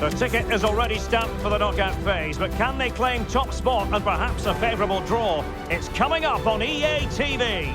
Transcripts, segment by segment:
Their ticket is already stamped for the knockout phase, but can they claim top spot and perhaps a favourable draw? It's coming up on EA TV.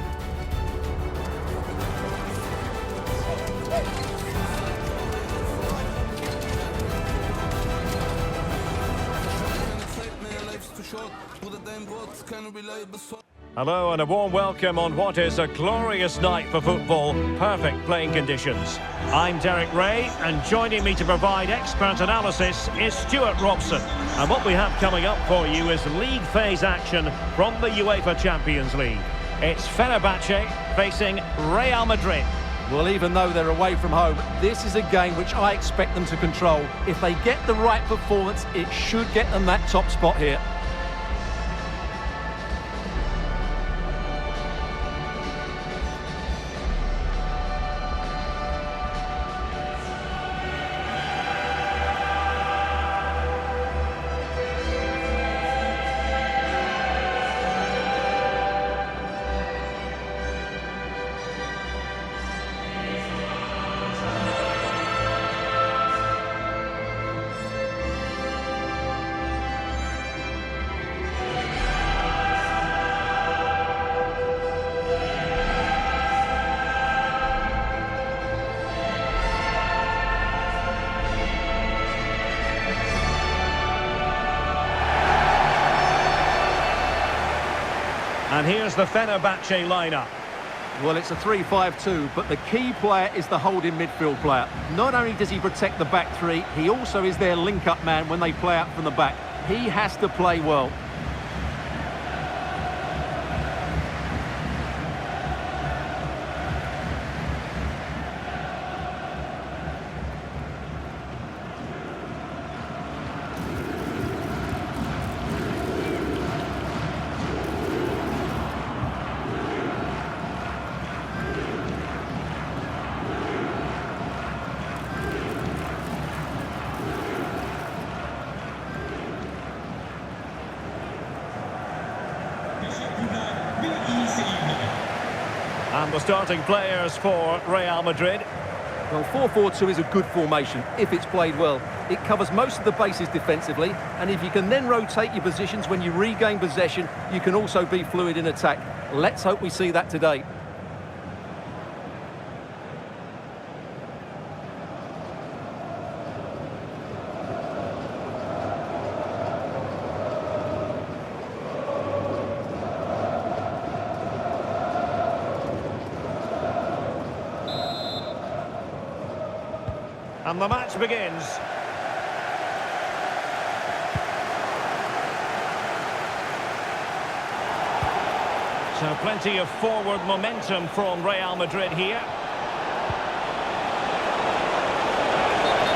Hello and a warm welcome on what is a glorious night for football. Perfect playing conditions. I'm Derek Ray, and joining me to provide expert analysis is Stuart Robson. And what we have coming up for you is league phase action from the UEFA Champions League. It's FENERBAHCE facing Real Madrid. Well, even though they're away from home, this is a game which I expect them to control. If they get the right performance, it should get them that top spot here. And here's the FENERBAHCE lineup. Well, it's a 3-5-2, but the key player is the holding midfield player. Not only does he protect the back three, he also is their link-up man when they play out from the back. He has to play well. And the starting players for Real Madrid. Well, 4-4-2 is a good formation if it's played well. It covers most of the bases defensively, and if you can then rotate your positions when you regain possession, you can also be fluid in attack. Let's hope we see that today. And the match begins. So plenty of forward momentum from Real Madrid here.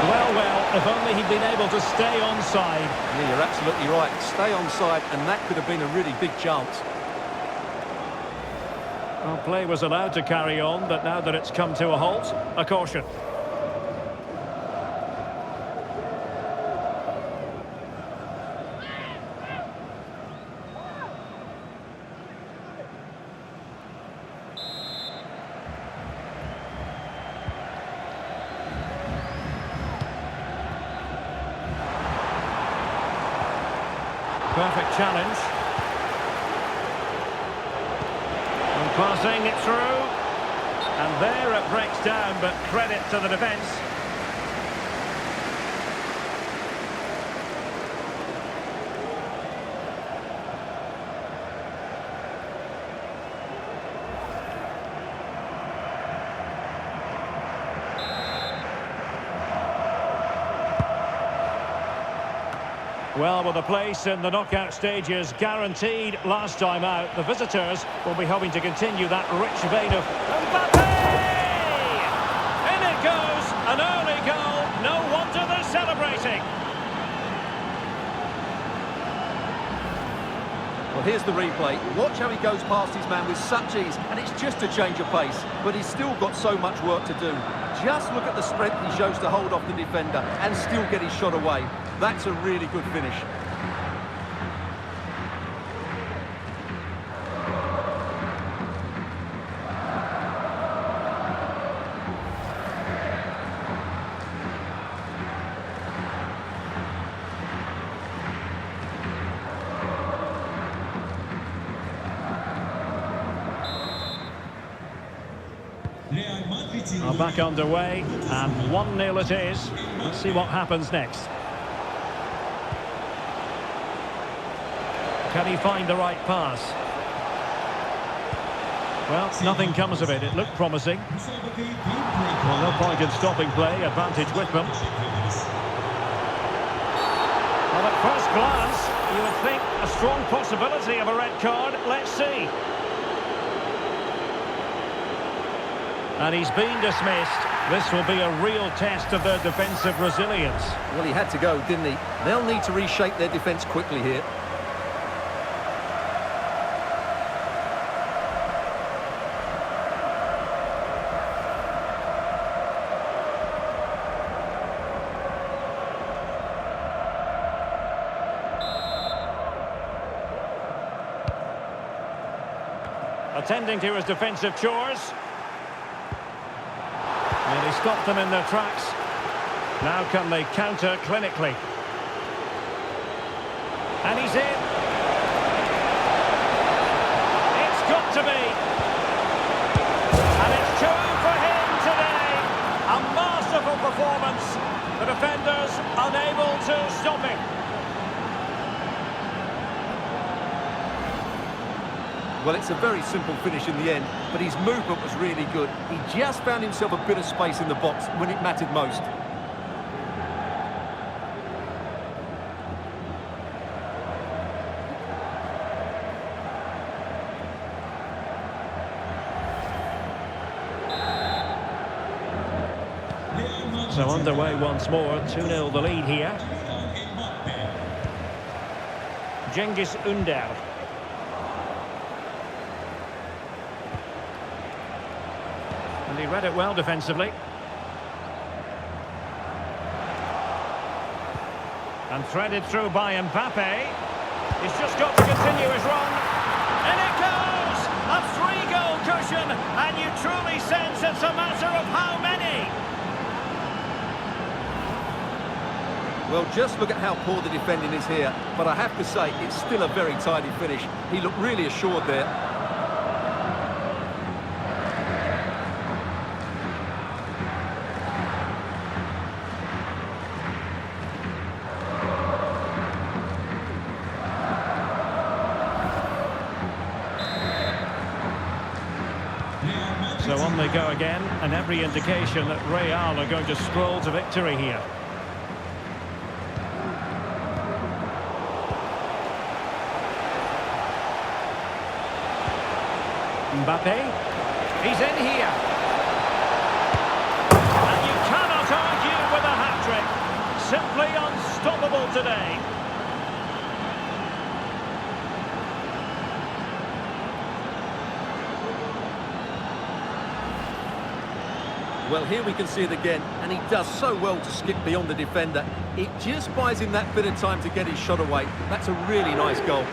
Well, if only he'd been able to stay onside. Yeah, you're absolutely right. Stay onside, and that could have been a really big chance. Well, play was allowed to carry on, but now that it's come to a halt, a caution. Perfect challenge. And passing it through. And there it breaks down, but credit to the defence. Well, with a place in the knockout stages guaranteed last time out, the visitors will be hoping to continue that rich vein of Mbappe! In it goes, an early goal. No wonder they're celebrating. Well, here's the replay. Watch how he goes past his man with such ease, and it's just a change of pace. But he's still got so much work to do. Just look at the strength he shows to hold off the defender and still get his shot away. That's a really good finish. are back underway, and 1-0 it is. Let's see what happens next. Can he find the right pass? Well, nothing comes of it. It looked promising. Well, no point in stopping play. Advantage with them. Well, at first glance, you would think a strong possibility of a red card. Let's see. And he's been dismissed. This will be a real test of their defensive resilience. Well, he had to go, didn't he? They'll need to reshape their defence quickly here. Attending to his defensive chores. And he stopped them in their tracks. Now can they counter clinically? And he's in. It's got to be. And it's two for him today. A masterful performance. The defenders unable to stop him. Well, it's a very simple finish in the end, but his movement was really good. He just found himself a bit of space in the box when it mattered most. So underway once more, 2-0 the lead here. Cengiz Ünder. And he read it well defensively. And threaded through by Mbappe. He's just got to continue his run. And it goes! A 3-goal cushion, and you truly sense it's a matter of how many. Well, just look at how poor the defending is here. But I have to say, it's still a very tidy finish. He looked really assured there. So on they go again, and every indication that Real are going to stroll to victory here. Mbappe, he's in here. And you cannot argue with a hat-trick. Simply unstoppable today. Well, here we can see it again, and he does so well to skip beyond the defender. It just buys him that bit of time to get his shot away. That's a really nice goal.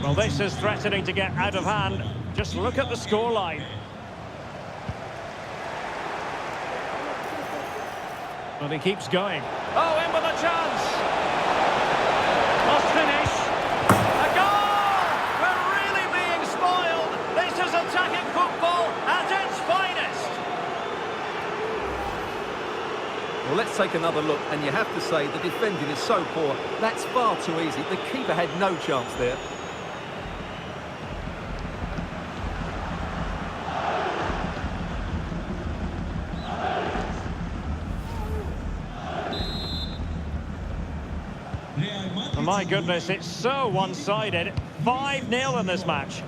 Well, this is threatening to get out of hand. Just look at the scoreline. Well, he keeps going. Oh, in with a chance! Must finish. A goal! We're really being spoiled. This is attacking football at its finest. Well, let's take another look, and you have to say the defending is so poor. That's far too easy. The keeper had no chance there. My goodness, it's so one-sided. 5-0 in this match.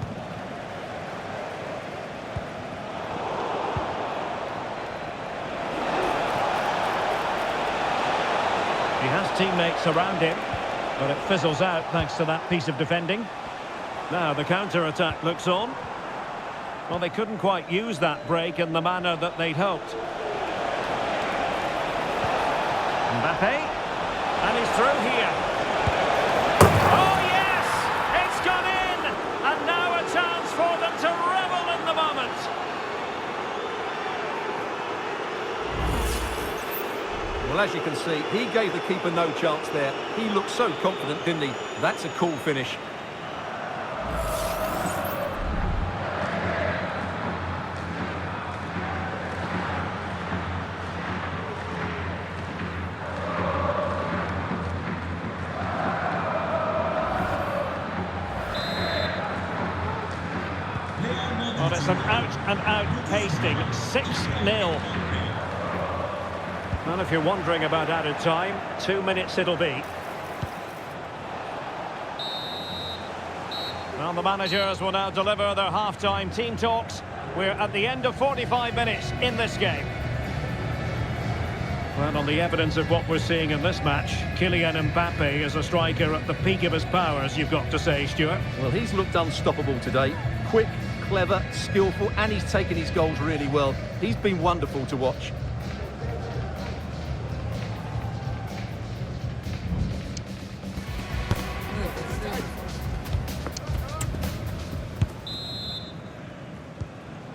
He has teammates around him, but it fizzles out thanks to that piece of defending. Now the counter-attack looks on. Well, they couldn't quite use that break in the manner that they'd hoped. Mbappe, and he's through here. Oh, yes! It's gone in! And now a chance for them to revel in the moment. Well, as you can see, he gave the keeper no chance there. He looked so confident, didn't he? That's a cool finish. Well, it's an out-and-out pasting, 6-0. Well, if you're wondering about added time, 2 minutes it'll be. Well, the managers will now deliver their half-time team talks. We're at the end of 45 minutes in this game. Well, on the evidence of what we're seeing in this match, Kylian Mbappe is a striker at the peak of his powers, you've got to say, Stuart. Well, he's looked unstoppable today. Quick, clever, skillful, and he's taken his goals really well. He's been wonderful to watch.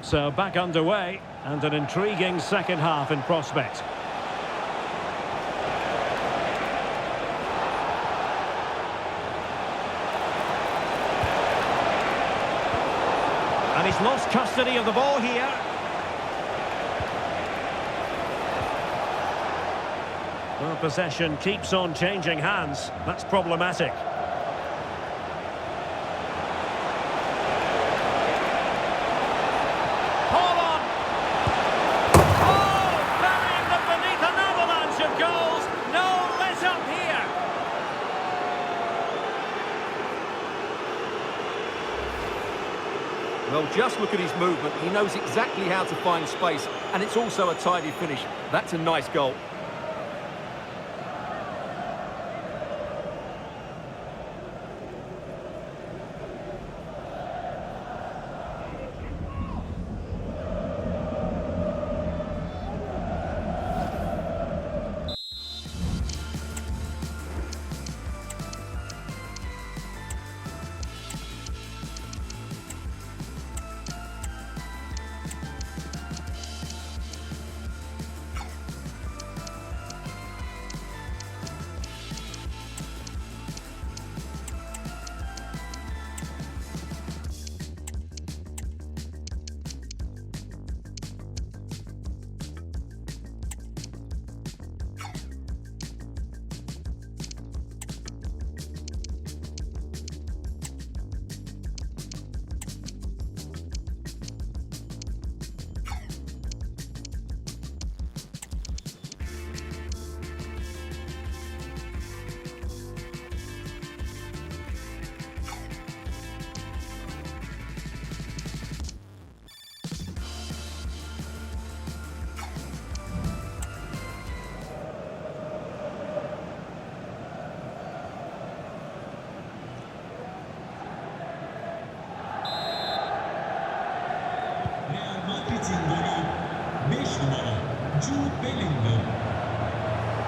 So back underway, and an intriguing second half in prospect. And he's lost custody of the ball here. Well, possession keeps on changing hands. That's problematic. Well, just look at his movement. He knows exactly how to find space, and it's also a tidy finish. That's a nice goal.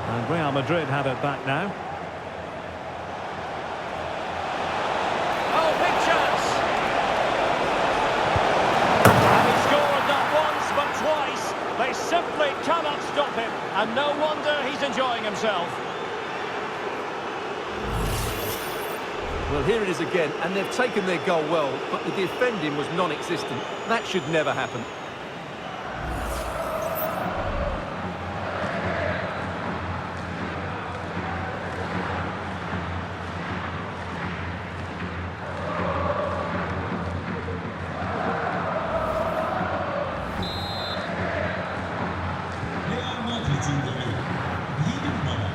And Real Madrid have it back now. Oh, big chance! And he scored not once but twice. They simply cannot stop him. And no wonder he's enjoying himself. Well, here it is again, and they've taken their goal well, but the defending was non-existent. That should never happen.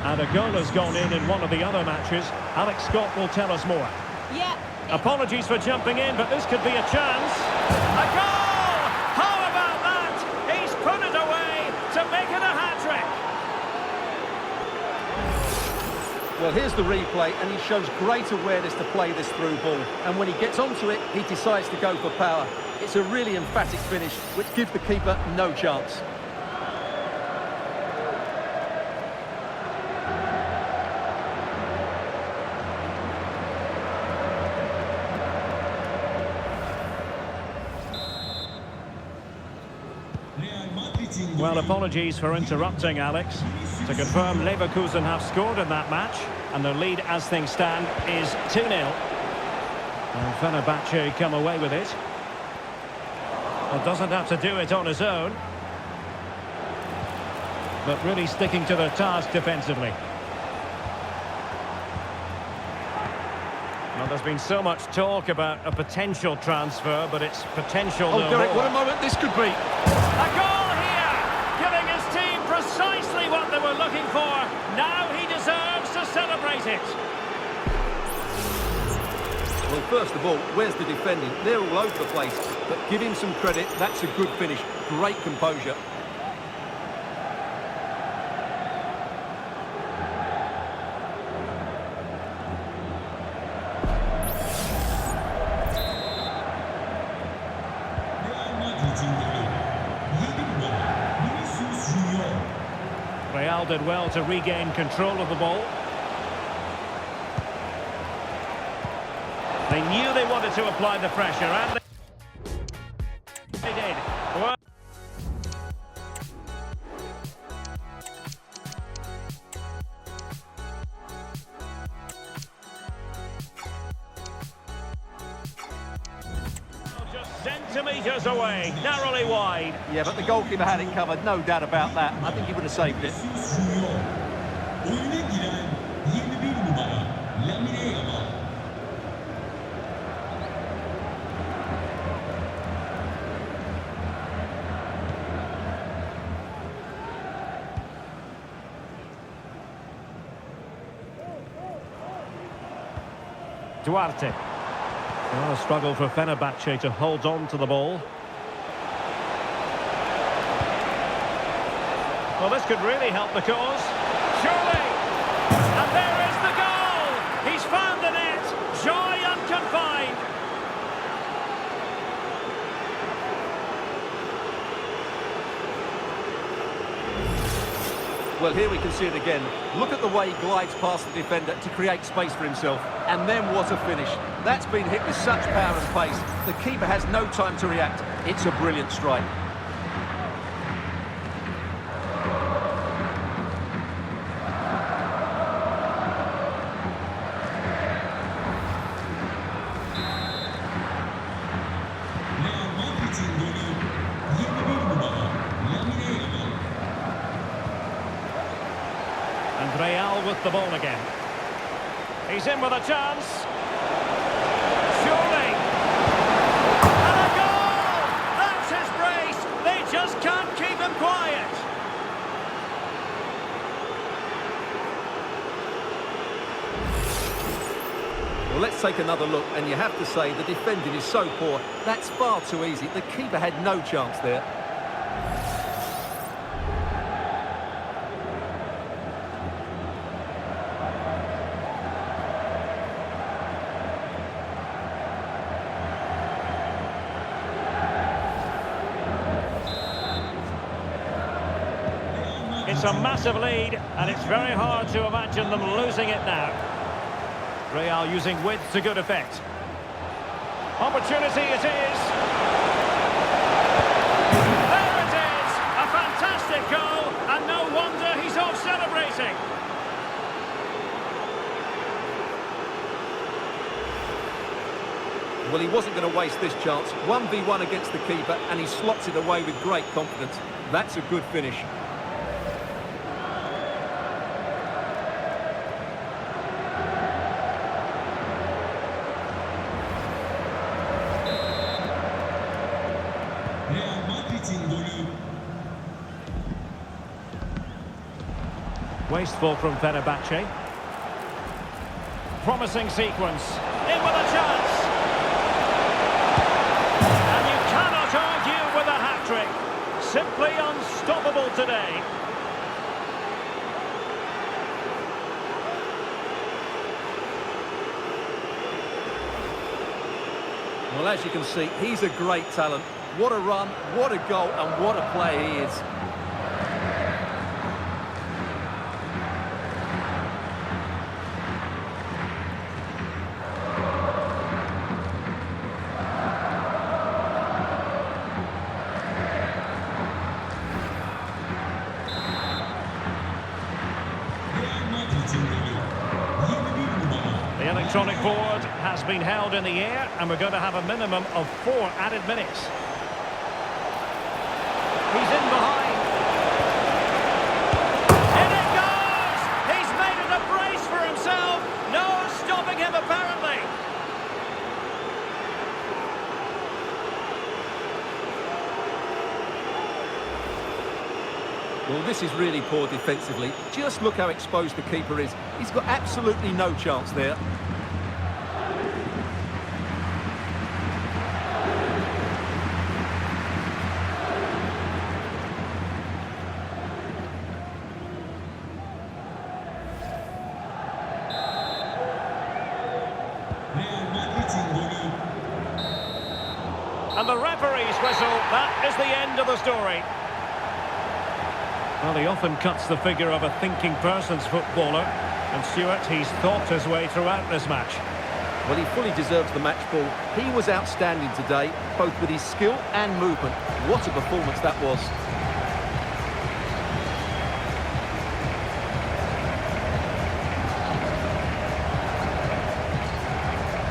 And a goal has gone in one of the other matches. Alex Scott will tell us more. Yeah. Apologies for jumping in, but this could be a chance. A goal! How about that? He's put it away to make it a hat-trick. Well, here's the replay, and he shows great awareness to play this through ball. And when he gets onto it, he decides to go for power. It's a really emphatic finish, which gives the keeper no chance. Well, apologies for interrupting, Alex. To confirm, Leverkusen have scored in that match, and their lead as things stand is 2-0. And FENERBAHCE come away with it. Well, doesn't have to do it on his own, but really sticking to their task defensively. Well, there's been so much talk about a potential transfer, but it's potential no Derek, more. what a moment this could be. A goal here, giving his team precisely what they were looking for. Now he deserves to celebrate it. Well, first of all, where's the defending? They're all over the place, but give him some credit. That's a good finish. Great composure. Real did well to regain control of the ball. They knew they wanted to apply the pressure, and they did. Well, just centimetres away, narrowly wide. Yeah, but the goalkeeper had it covered, no doubt about that. I think he would have saved it. Duarte. Well, a struggle for Fenerbahce to hold on to the ball. Well, this could really help the cause. Surely! And there is the goal! He's found the net! Joy unconfined! Well, here we can see it again. Look at the way he glides past the defender to create space for himself. And then what a finish. That's been hit with such power and pace. The keeper has no time to react. It's a brilliant strike. And Real with the ball again. He's in with a chance. Surely! And a goal! That's his brace! They just can't keep him quiet! Well, let's take another look, and you have to say the defending is so poor. That's far too easy. The keeper had no chance there. It's a massive lead, and it's very hard to imagine them losing it now. Real using width to good effect. Opportunity it is. There it is! A fantastic goal, and no wonder he's off celebrating. Well, he wasn't going to waste this chance. 1v1 against the keeper, and he slots it away with great confidence. That's a good finish. Wasteful from Fenerbahce. Promising sequence. In with a chance. And you cannot argue with a hat-trick. Simply unstoppable today. Well, as you can see, he's a great talent. What a run, what a goal, and what a player he is. The electronic board has been held in the air, and we're going to have a minimum of 4 added minutes. He's in behind. In it goes! He's made it a brace for himself. No stopping him, apparently. Well, this is really poor defensively. Just look how exposed the keeper is. He's got absolutely no chance there. And the referee's whistle, that is the end of the story. Well, he often cuts the figure of a thinking person's footballer. And Stuart, he's thought his way throughout this match. Well, he fully deserves the match ball. He was outstanding today, both with his skill and movement. What a performance that was.